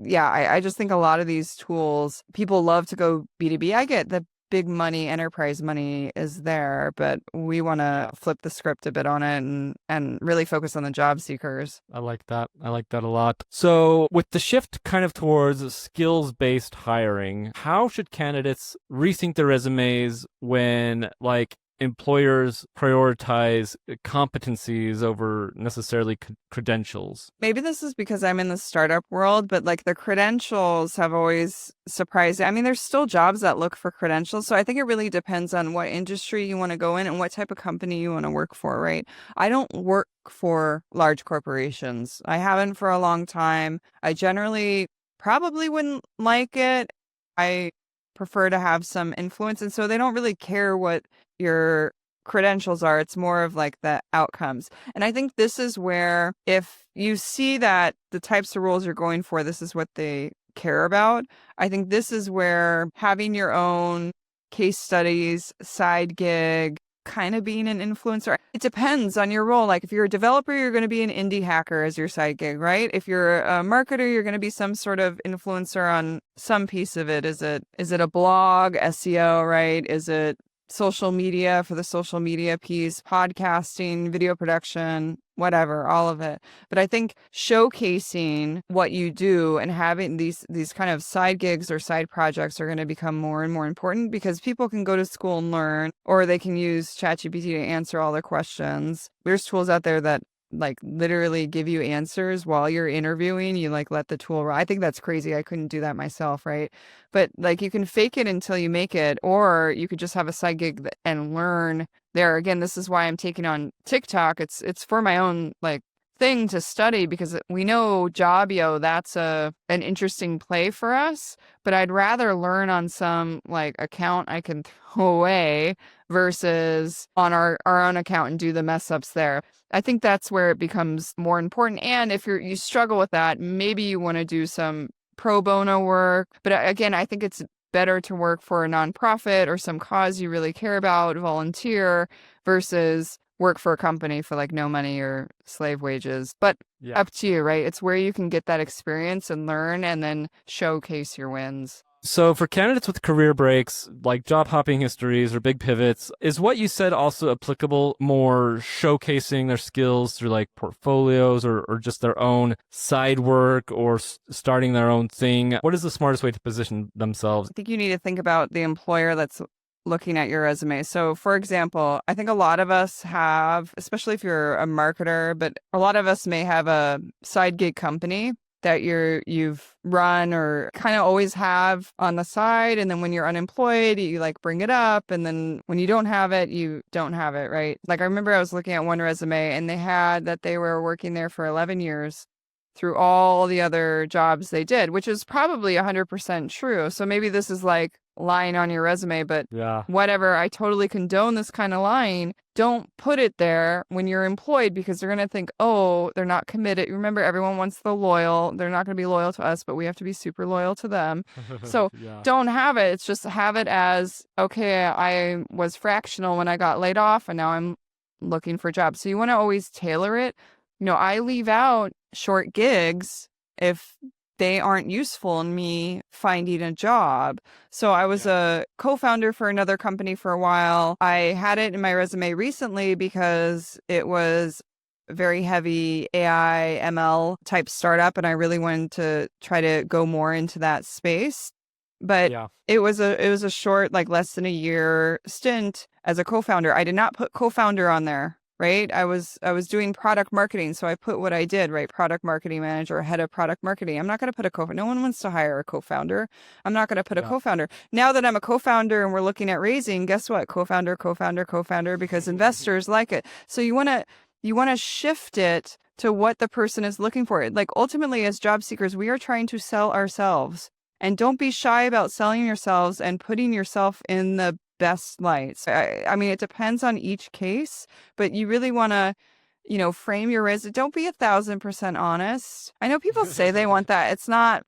yeah, I just think a lot of these tools, people love to go B2B. I get the big money, enterprise money is there, but we want to flip the script a bit on it and really focus on the job seekers. I like that. I like that a lot. So with the shift kind of towards skills-based hiring, how should candidates rethink their resumes when like employers prioritize competencies over necessarily credentials? Maybe this is because I'm in the startup world, but like the credentials have always surprised me. I mean, there's still jobs that look for credentials. So I think it really depends on what industry you want to go in and what type of company you want to work for, right? I don't work for large corporations. I haven't for a long time. I generally probably wouldn't like it. I prefer to have some influence. And so they don't really care what your credentials are. It's more of like the outcomes. And I think this is where if you see that the types of roles you're going for, this is what they care about. I think this is where having your own case studies, side gig, kind of being an influencer. It depends on your role. Like if you're a developer, you're going to be an indie hacker as your side gig, right? If you're a marketer, you're going to be some sort of influencer on some piece of it. Is it a blog, SEO, right? Is it social media for the social media piece, podcasting, video production, whatever, all of it. But I think showcasing what you do and having these kind of side gigs or side projects are going to become more and more important because people can go to school and learn, or they can use ChatGPT to answer all their questions. There's tools out there that like literally give you answers while you're interviewing. You like let the tool run. I think that's crazy. I couldn't do that myself, right? But like you can fake it until you make it, or you could just have a side gig and learn there. Again, this is why I'm taking on TikTok. It's for my own like thing to study because we know Jobbyo, that's an interesting play for us, but I'd rather learn on some like account I can throw away versus on our own account and do the mess ups there. I think that's where it becomes more important. And if you struggle with that, maybe you want to do some pro bono work. But again, I think it's better to work for a nonprofit or some cause you really care about, volunteer, versus work for a company for like no money or slave wages. But up to you, right? It's where you can get that experience and learn and then showcase your wins. So for candidates with career breaks, like job hopping histories or big pivots, is what you said also applicable, more showcasing their skills through like portfolios or just their own side work or starting their own thing? What is the smartest way to position themselves? I think you need to think about the employer that's looking at your resume. So for example, I think a lot of us have, especially if you're a marketer, but a lot of us may have a side gig company that you've run or kind of always have on the side. And then when you're unemployed, you like bring it up. And then when you don't have it, you don't have it, right? Like I remember I was looking at one resume and they had that they were working there for 11 years through all the other jobs they did, which is probably 100% true. So maybe this is like lying on your resume, but whatever. I totally condone this kind of lying. Don't put it there when you're employed because they're going to think, oh, they're not committed. Remember, everyone wants the loyal. They're not going to be loyal to us, but we have to be super loyal to them. So don't have it. It's just have it as, okay, I was fractional when I got laid off and now I'm looking for jobs. So you want to always tailor it. You know, I leave out short gigs if they aren't useful in me finding a job. So I was a co-founder for another company for a while. I had it in my resume recently because it was a very heavy AI, ML type startup, and I really wanted to try to go more into that space. But it was a short, like less than a year stint as a co-founder. I did not put co-founder on there. Right? I was doing product marketing. So I put what I did, right? Product marketing manager, head of product marketing. I'm not going to put a co-founder. No one wants to hire a co-founder. I'm not going to put a co-founder. Now that I'm a co-founder and we're looking at raising, guess what? Co-founder, because investors like it. So you want to shift it to what the person is looking for. Like ultimately as job seekers, we are trying to sell ourselves, and don't be shy about selling yourselves and putting yourself in the best lights. I mean, it depends on each case, but you really want to, frame your resume. Don't be 1,000% honest. I know people say they want that. It's not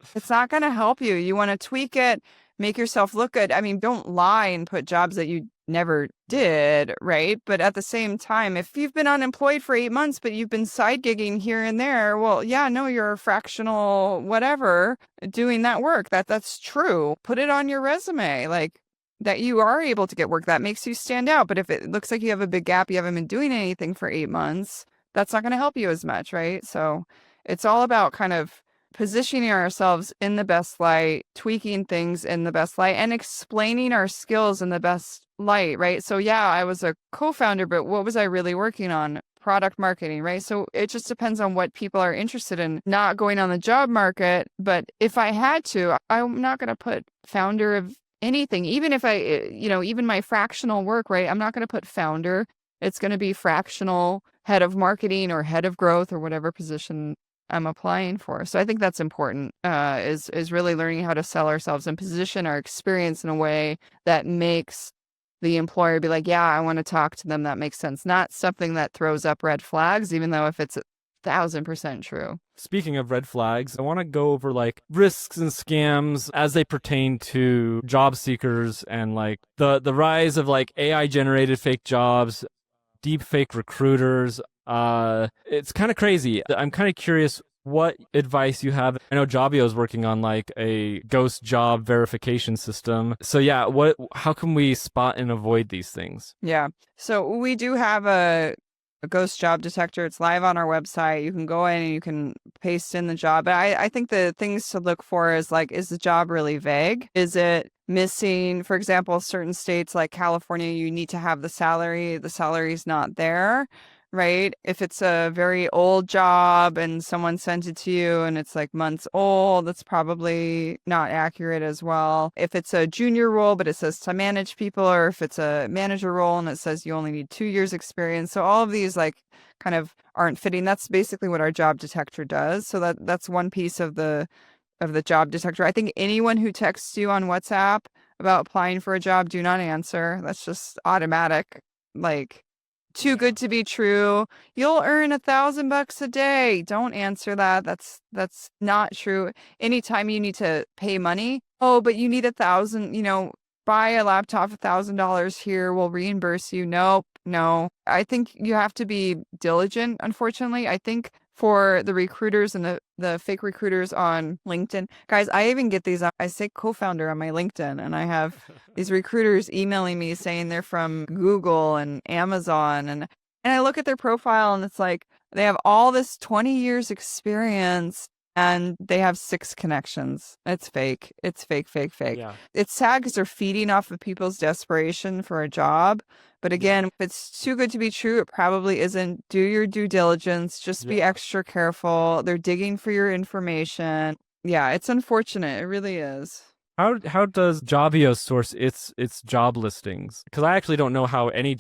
going to help you. You want to tweak it, make yourself look good. I mean, don't lie and put jobs that you never did, right? But at the same time, if you've been unemployed for 8 months, but you've been side gigging here and there, well, yeah, no, you're a fractional whatever doing that work. That's true. Put it on your resume, like that you are able to get work. That makes you stand out. But if it looks like you have a big gap, you haven't been doing anything for 8 months, that's not going to help you as much, right? So it's all about kind of positioning ourselves in the best light, tweaking things in the best light, and explaining our skills in the best light, right? So yeah, I was a co-founder, but what was I really working on? Product marketing, right? So it just depends on what people are interested in, not going on the job market. But if I had to, I'm not going to put founder of anything, even if even my fractional work, right? I'm not going to put founder. It's going to be fractional head of marketing or head of growth or whatever position I'm applying for. So I think that's important, is really learning how to sell ourselves and position our experience in a way that makes the employer be like, yeah, I want to talk to them. That makes sense. Not something that throws up red flags, even though if it's 1,000% true. Speaking of red flags, I want to go over like risks and scams as they pertain to job seekers and like the rise of like AI generated fake jobs, deep fake recruiters. It's kind of crazy. I'm kind of curious what advice you have. I know Jobbyo is working on like a ghost job verification system. So yeah, how can we spot and avoid these things? Yeah. So we do have a ghost job detector. It's live on our website. You can go in and you can paste in the job. But I think the things to look for is like, is the job really vague? Is it missing, for example, certain states like California, you need to have the salary. The salary's not there, right? If it's a very old job and someone sent it to you and it's like months old, that's probably not accurate as well. If it's a junior role, but it says to manage people, or if it's a manager role and it says you only need 2 years experience. So all of these like kind of aren't fitting. That's basically what our job detector does. So that's one piece of the job detector. I think anyone who texts you on WhatsApp about applying for a job, do not answer. That's just automatic. Like, too good to be true. You'll earn $1,000 a day. Don't answer that. That's not true. Anytime you need to pay money, oh, but you need 1,000, buy a laptop, $1,000 here, we'll reimburse you. Nope, no. I think you have to be diligent, unfortunately. I think for the recruiters and the fake recruiters on LinkedIn, guys, I even get these, I say co-founder on my LinkedIn, and I have these recruiters emailing me saying they're from Google and Amazon. And I look at their profile and it's like, they have all this 20 years experience and they have 6 connections. It's fake. It's fake, fake, fake. Yeah. It's sad because they're feeding off of people's desperation for a job. But again, if it's too good to be true, it probably isn't. Do your due diligence. Just be extra careful. They're digging for your information. Yeah, it's unfortunate. It really is. How does Jobbyo source its job listings? Because I actually don't know how any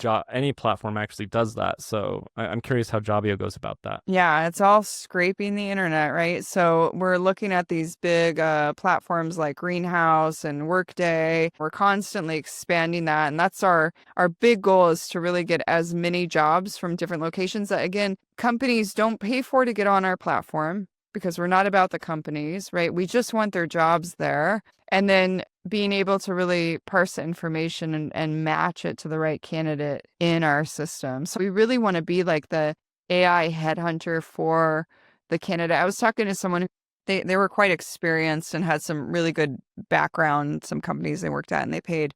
platform actually does that. So I'm curious how Jobbyo goes about that. Yeah, it's all scraping the internet, right? So we're looking at these big platforms like Greenhouse and Workday. We're constantly expanding that, and that's our big goal, is to really get as many jobs from different locations that, again, companies don't pay for to get on our platform, because we're not about the companies, right? We just want their jobs there. And then being able to really parse the information and match it to the right candidate in our system. So we really want to be like the AI headhunter for the candidate. I was talking to someone, they were quite experienced and had some really good background, some companies they worked at, and they paid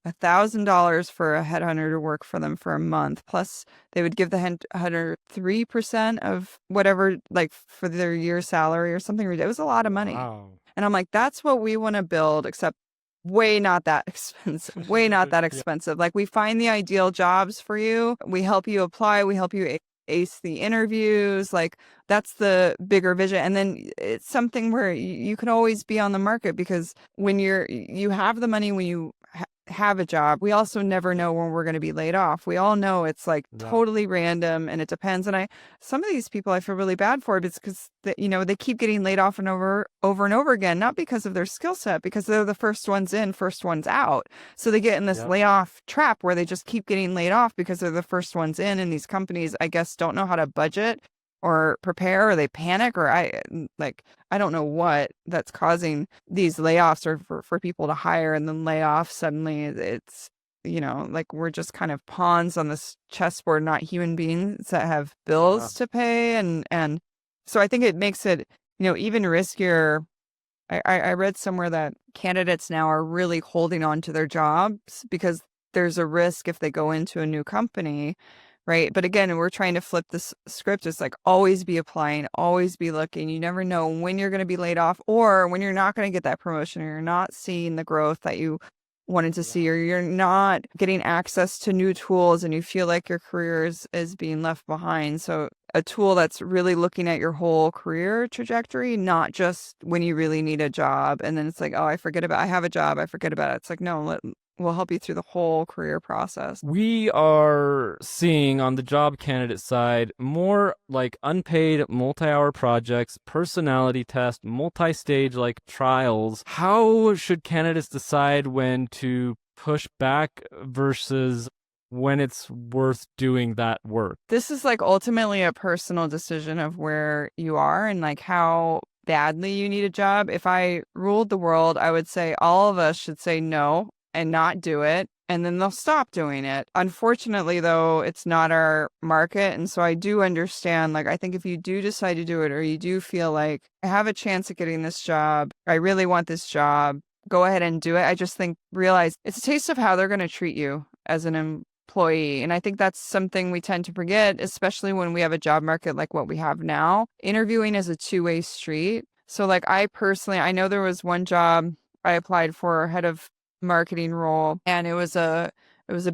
$1,000 for a headhunter to work for them for a month. Plus, they would give the headhunter 3% of whatever, like for their year salary or something. It was a lot of money. Wow. And I'm like, that's what we want to build, except way not that expensive. Way not that expensive. Like, we find the ideal jobs for you. We help you apply. We help you ace the interviews. Like, that's the bigger vision. And then it's something where you can always be on the market, because when you have the money, when you have a job, we also never know when we're going to be laid off. We all know it's like Yeah. totally random and it depends. And some of these people I feel really bad for because they keep getting laid off and over and over again, not because of their skill set, because they're the first ones in, first ones out. So they get in this Yep. layoff trap where they just keep getting laid off because they're the first ones in, and these companies, I guess, don't know how to budget or prepare, or they panic, or I don't know what that's causing these layoffs, or for people to hire and then lay off suddenly. It's, like we're just kind of pawns on this chessboard, not human beings that have bills to pay. And so I think it makes it, even riskier. I read somewhere that candidates now are really holding on to their jobs because there's a risk if they go into a new company, right? But again, we're trying to flip this script. It's like always be applying, always be looking. You never know when you're going to be laid off or when you're not going to get that promotion, or you're not seeing the growth that you wanted to see, or you're not getting access to new tools and you feel like your career is being left behind. So a tool that's really looking at your whole career trajectory, not just when you really need a job. And then it's like, oh, I have a job, I forget about it. It's like, no, we'll help you through the whole career process. We are seeing on the job candidate side more like unpaid multi-hour projects, personality tests, multi-stage like trials. How should candidates decide when to push back versus when it's worth doing that work? This is like ultimately a personal decision of where you are and like how badly you need a job. If I ruled the world, I would say all of us should say no and not do it, and then they'll stop doing it. Unfortunately, though, it's not our market, and so I do understand, like, I think if you do decide to do it, or you do feel like, I have a chance at getting this job, I really want this job, go ahead and do it. I just think, realize it's a taste of how they're going to treat you as an employee. And I think that's something we tend to forget, especially when we have a job market like what we have now. Interviewing is a two-way street. So like I know there was one job I applied for, head of marketing role, and it was a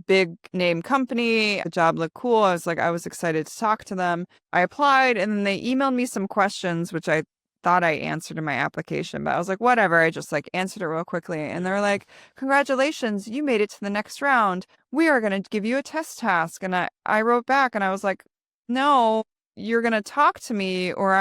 big name company. The job looked cool. I was excited to talk to them. I applied, and then they emailed me some questions, which I thought I answered in my application, but I was like, whatever. I just like answered it real quickly. And they're like, congratulations, you made it to the next round. We are going to give you a test task. And I wrote back and I was like, no, you're going to talk to me, or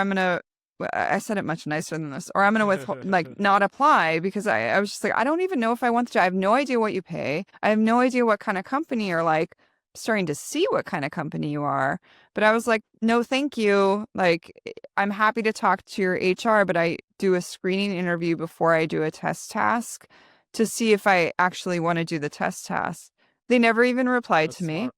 I said it much nicer than this, or I'm going to not apply, because I was just like, I don't even know if I want the job. I have no idea what you pay. I have no idea what kind of company you're like. Starting to see what kind of company you are. But I was like, no, thank you. Like, I'm happy to talk to your HR, but I do a screening interview before I do a test task to see if I actually want to do the test task. They never even replied to me.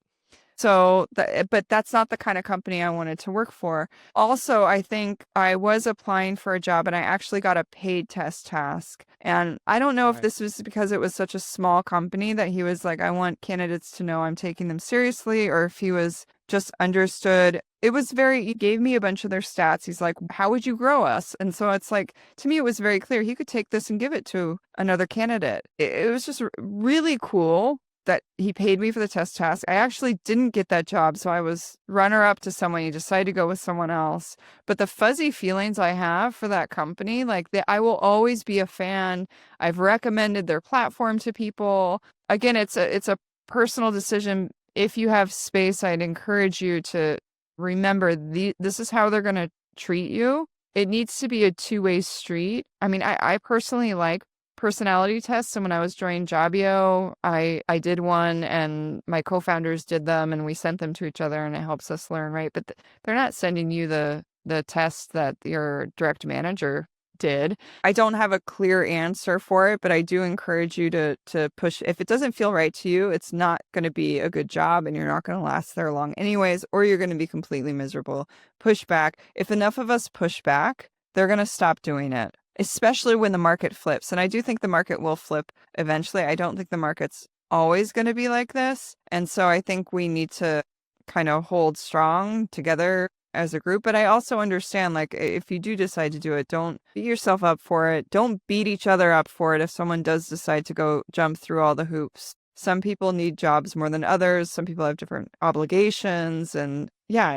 So, but that's not the kind of company I wanted to work for. Also, I think I was applying for a job and I actually got a paid test task. And I don't know if this was because it was such a small company that he was like, I want candidates to know I'm taking them seriously, or if he was just understood. He gave me a bunch of their stats. He's like, how would you grow us? And so it's like, to me, it was very clear he could take this and give it to another candidate. It was just really cool that he paid me for the test task. I actually didn't get that job, so I was runner-up to someone. He decided to go with someone else. But the fuzzy feelings I have for that company, I will always be a fan. I've recommended their platform to people. Again, it's a personal decision. If you have space, I'd encourage you to remember this is how they're going to treat you. It needs to be a two-way street. I mean, I personally like personality tests. And when I was joining Jobbyo, I did one, and my co-founders did them, and we sent them to each other, and it helps us learn, right? But they're not sending you the test that your direct manager did. I don't have a clear answer for it, but I do encourage you to push. If it doesn't feel right to you, it's not going to be a good job, and you're not going to last there long anyways, or you're going to be completely miserable. Push back. If enough of us push back, they're going to stop doing it, especially when the market flips. And I do think the market will flip eventually. I don't think the market's always going to be like this. And so I think we need to kind of hold strong together as a group. But I also understand, like, if you do decide to do it, don't beat yourself up for it. Don't beat each other up for it if someone does decide to go jump through all the hoops. Some people need jobs more than others. Some people have different obligations. And yeah,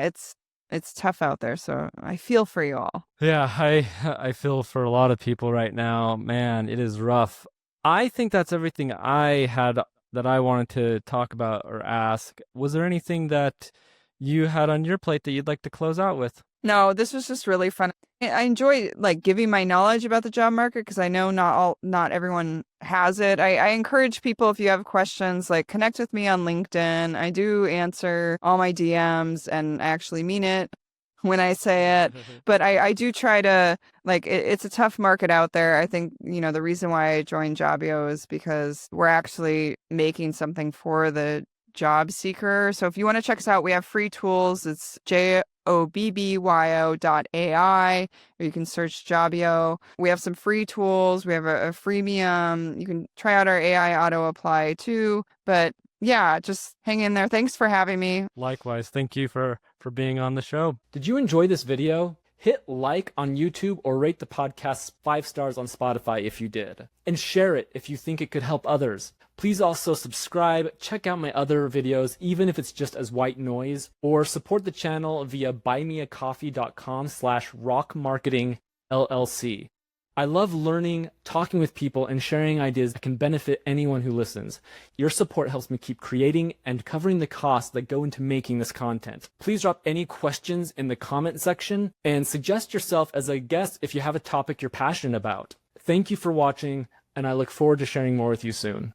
it's tough out there, so I feel for you all. Yeah, I feel for a lot of people right now. Man, it is rough. I think that's everything I had that I wanted to talk about or ask. Was there anything that you had on your plate that you'd like to close out with? No, this was just really fun. I enjoy like giving my knowledge about the job market because I know not everyone has it. I encourage people, if you have questions, like connect with me on LinkedIn. I do answer all my DMs and I actually mean it when I say it. But I do try to it's a tough market out there. I think, the reason why I joined Jobbyo is because we're actually making something for the job seeker. So if you want to check us out, we have free tools. It's jobbyo.ai, or you can search Jobbyo. We have some free tools. We have a freemium. You can try out our AI auto apply too. But yeah, just hang in there. Thanks for having me. Likewise, thank you for being on the show. Did you enjoy this video? Hit like on YouTube or rate the podcast 5 stars on Spotify if you did. And share it if you think it could help others. Please also subscribe, check out my other videos, even if it's just as white noise, or support the channel via buymeacoffee.com/rockmarketingllc. I love learning, talking with people, and sharing ideas that can benefit anyone who listens. Your support helps me keep creating and covering the costs that go into making this content. Please drop any questions in the comment section and suggest yourself as a guest if you have a topic you're passionate about. Thank you for watching, and I look forward to sharing more with you soon.